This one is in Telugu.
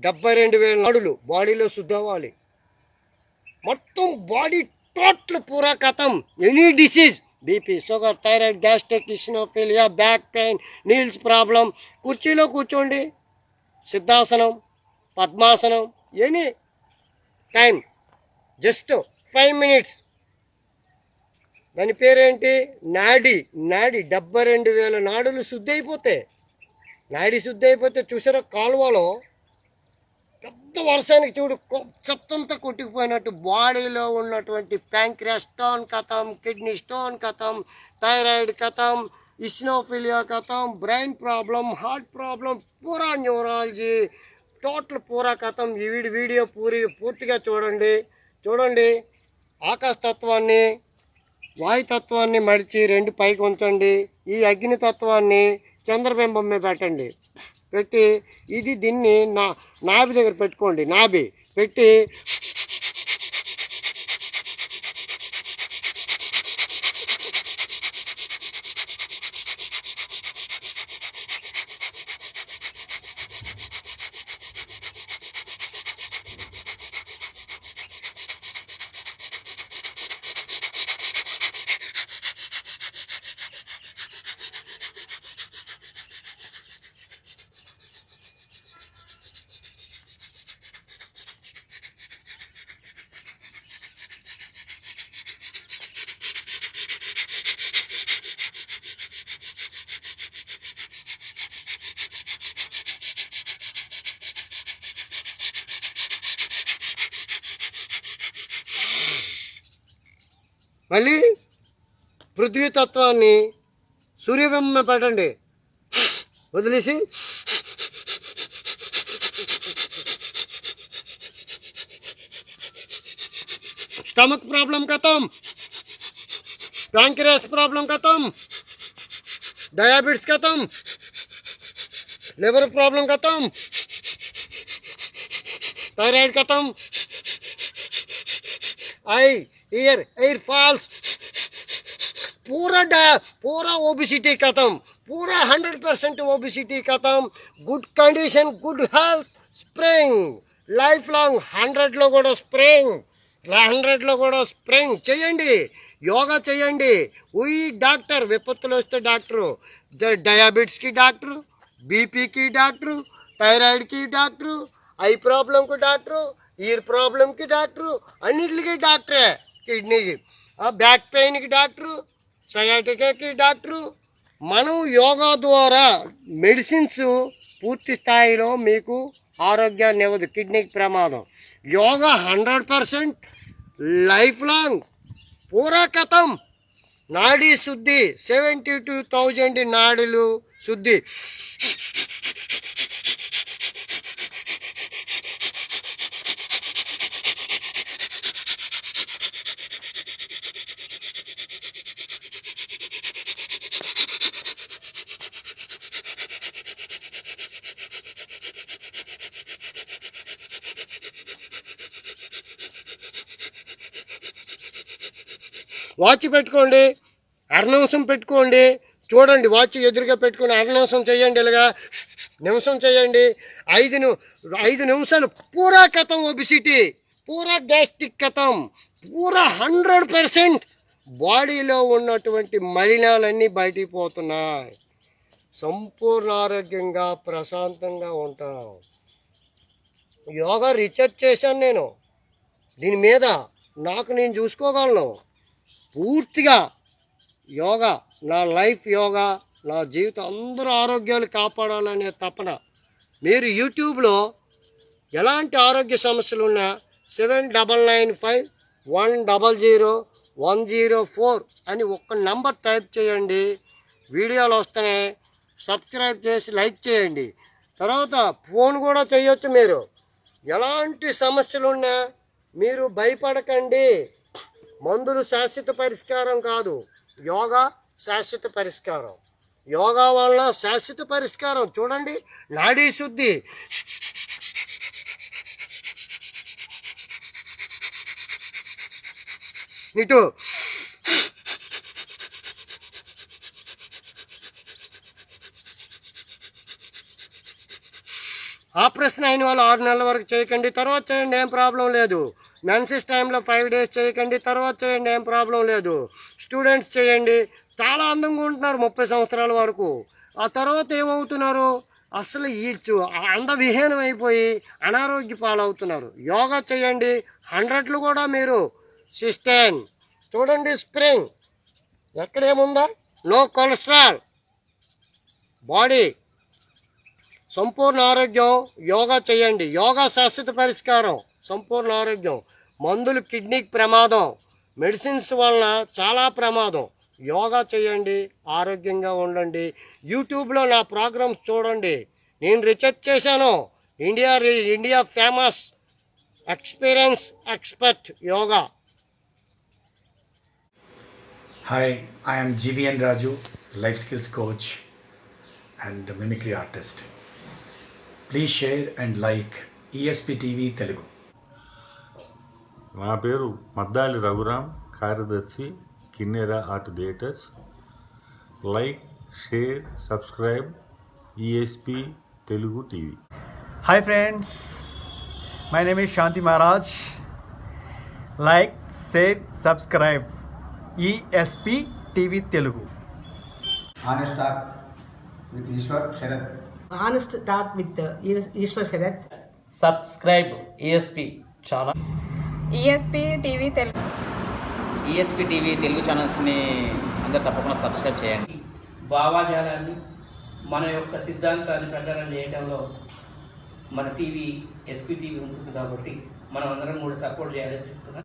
72,000 నాడులు బాడీలో శుద్ధి అవ్వాలి. మొత్తం బాడీ టోటల్ పూరా కథం. Any disease, BP, sugar, thyroid, gastric, eosinophilia, back pain, knees problem, కుర్చీలో కూర్చోండి, సిద్ధాసనం, పద్మాసనం, ఎనీ టైం, జస్ట్ 5 minutes. దాని పేరేంటి? నాడి. 72,000 నాడులు శుద్ధి అయిపోతాయి. నాడి శుద్ధి అయిపోతే చూసారా, కాలువలో పెద్ద వర్షానికి చూడు చెత్తంతా కొట్టుకుపోయినట్టు బాడీలో ఉన్నటువంటి ప్యాంక్రియాస్ స్టోన్ కథం, కిడ్నీ స్టోన్ కథం, థైరాయిడ్ కథం, ఇస్నోఫిలియా కథం, బ్రెయిన్ ప్రాబ్లం, హార్ట్ ప్రాబ్లం, పూరా న్యూరాలజీ టోటల్ పూరా కథం. ఈ వీడియో పూర్తిగా చూడండి. ఆకాశతత్వాన్ని, వాయుతత్వాన్ని మడిచి 2 పైకి ఉంచండి. ఈ అగ్నితత్వాన్ని చంద్రబింబం మీద పెట్టి దీన్ని నాభి దగ్గర పెట్టుకోండి. నాభి పెట్టి మళ్ళీ పృథ్వీతత్వాన్ని సూర్యబింబం పెట్టండి. వదిలేసి స్టమక్ ప్రాబ్లం ఖతం, ప్యాంక్రియాస్ ప్రాబ్లం ఖతం, డయాబెటిస్ ఖతం, లివర్ ప్రాబ్లం ఖతం, థైరాయిడ్ ఖతం, एयर फॉल्स, पूरा ओबेसिटी खत्म, पूरा 100% ओबेसिटी खत्म. Good condition, good health, spring life long 100 లో కూడా స్ప్రింగ్ చేయండి. యోగా చేయండి. ఉయి డాక్టర్, విపత్తులు వస్తే డాక్టరు, డయాబెటిస్కి డాక్టరు, బీపీకి డాక్టరు, థైరాయిడ్కి డాక్టరు, ఐ ప్రాబ్లంకి డాక్టరు, ఇయర్ ప్రాబ్లంకి డాక్టరు, అన్నిటికి డాక్టరే. కిడ్నీకి, బ్యాక్ పెయిన్కి డాక్టరు, సయాటికాకి డాక్టరు. మనం యోగా ద్వారా మెడిసిన్స్ పూర్తి స్థాయిలో మీకు ఆరోగ్యాన్ని ఇవ్వదు, కిడ్నీకి ప్రమాదం. యోగా 100% లైఫ్ లాంగ్ పూరా కథం. నాడీ శుద్ధి, 72,000 నాడులు శుద్ధి. వాచ్ పెట్టుకోండి, అరనిమిషం పెట్టుకోండి. చూడండి, వాచ్ ఎదురుగా పెట్టుకుని అరనిమిషం చేయండి. ఇలాగా నిమిషం చేయండి. 5 నిమిషాలు పూరా కథం. ఒబిసిటీ, పూరా గ్యాస్ట్రిక్ కథం, పూరా 100% బాడీలో ఉన్నటువంటి మలినాలన్నీ బయటికి పోతున్నాయి. సంపూర్ణ ఆరోగ్యంగా ప్రశాంతంగా ఉంటాం. యోగా రీసెర్చ్ చేశాను నేను. దీని మీద నాకు నేను చూసుకోగలను పూర్తిగా. యోగా నా లైఫ్, యోగా నా జీవితం, అందరూ ఆరోగ్యాలు కాపాడాలనే తపన. మీరు యూట్యూబ్లో ఎలాంటి ఆరోగ్య సమస్యలు ఉన్నా 7995100104 అని ఒక్క నంబర్ టైప్ చేయండి. వీడియోలు వస్తున్నాయి. సబ్స్క్రైబ్ చేసి లైక్ చేయండి. తర్వాత ఫోన్ కూడా చేయొచ్చు. మీరు ఎలాంటి సమస్యలున్నా మీరు భయపడకండి. మందులు శాశ్వత పరిష్కారం కాదు, యోగా శాశ్వత పరిష్కారం. యోగా వల్ల శాశ్వత పరిష్కారం. చూడండి, నాడీ శుద్ధి, ఇటు ఆపరేషన్ అయిన వాళ్ళు 6 నెలల వరకు చేయకండి, తర్వాత చేయండి, ఏం ప్రాబ్లం లేదు. మెన్సెస్ టైంలో 5 డేస్ చేయకండి, తర్వాత చేయండి, ఏం ప్రాబ్లం లేదు. స్టూడెంట్స్ చేయండి, చాలా అందంగా ఉంటున్నారు 30 సంవత్సరాల వరకు. ఆ తర్వాత ఏమవుతున్నారు, అసలు ఈ అందవిహీనం అయిపోయి అనారోగ్య పాలవుతున్నారు. యోగా చేయండి, 100లు కూడా మీరు సిస్టైన్ చూడండి. స్ప్రింగ్ ఎక్కడేముందో నో కొలెస్ట్రాల్, బాడీ సంపూర్ణ ఆరోగ్యం. యోగా చేయండి, యోగా శాశ్వత పరిష్కారం, సంపూర్ణ ఆరోగ్యం. మందులు కిడ్నీకి ప్రమాదం, మెడిసిన్స్ వలన చాలా ప్రమాదం. యోగా చేయండి, ఆరోగ్యంగా ఉండండి. యూట్యూబ్లో నా ప్రోగ్రామ్స్ చూడండి, నేను రీసెర్చ్ చేశాను. India famous experience expert yoga. Hi, I am GVN Raju, life skills coach and mimicry artist. Please share and like ESP TV Telugu. నా పేరు మద్దాలి రఘురామ్, కార్యదర్శి కిన్నెర art theatres. Like, share, subscribe ESP Telugu TV. Hi friends, my name is Shanti Maharaj. Like, share, subscribe ESP TV Telugu. Honest Talk with Ishwar Sharath. Honest Talk with Ishwar Sharath. Subscribe ESP channel. ESP TV Telugu. ESP TV Telugu ఛానల్స్ని అందరు తప్పకుండా సబ్స్క్రైబ్ చేయండి. భావాజాలాన్ని, మన యొక్క సిద్ధాంతాన్ని ప్రచారం చేయడంలో మన టీవీ ఎస్పీ టీవీ ఉంటుంది కాబట్టి మనం అందరం కూడా సపోర్ట్ చేయాలని చెప్తున్నాం.